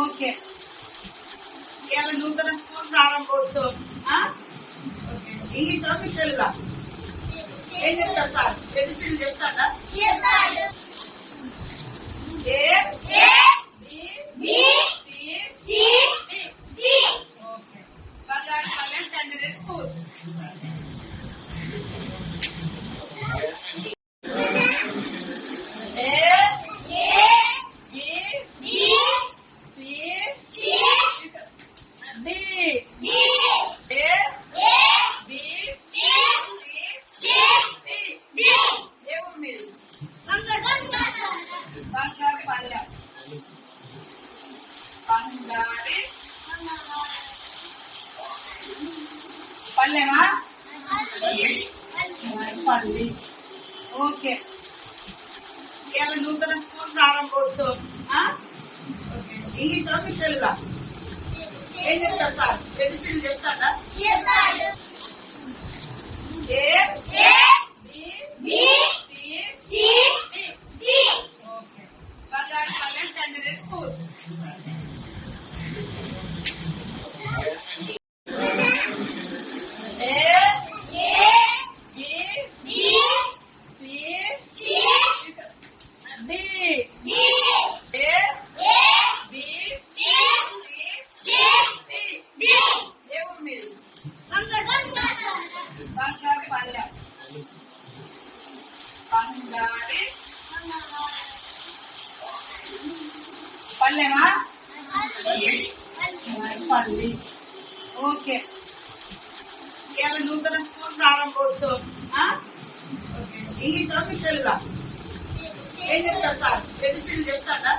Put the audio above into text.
Okay. ఇవాళ నూతన school ప్రారంభోత్సవం. ఇంగ్లీష్ మీకు తెలుగులా ఏం చెప్తారు సార్? ఏబిసిడి చెప్తాడా? Bangarupalem 10 minutes school. బంగారుపాలెం బంగారి పల్లెమా పల్లి. ఓకే. ఇవాళ నూతన స్కూల్ ప్రారంభోత్సవం. ఇంగ్లీష్ మీకు తెలుగులా ఏం చెప్తారు సార్? ఏబిసిడి చెప్తాడా? Bangarupalem 10 minutes school. బంగారుపాలెం బంగారి పల్లెమా పల్లి. ఓకే. ఇవాళ నూతన స్కూల్ ప్రారంభోత్సవం. ఇంగ్లీష్ మీకు తెలుగులా ఏం చెప్తారు సార్? ఏబిసిడి చెప్తాడా?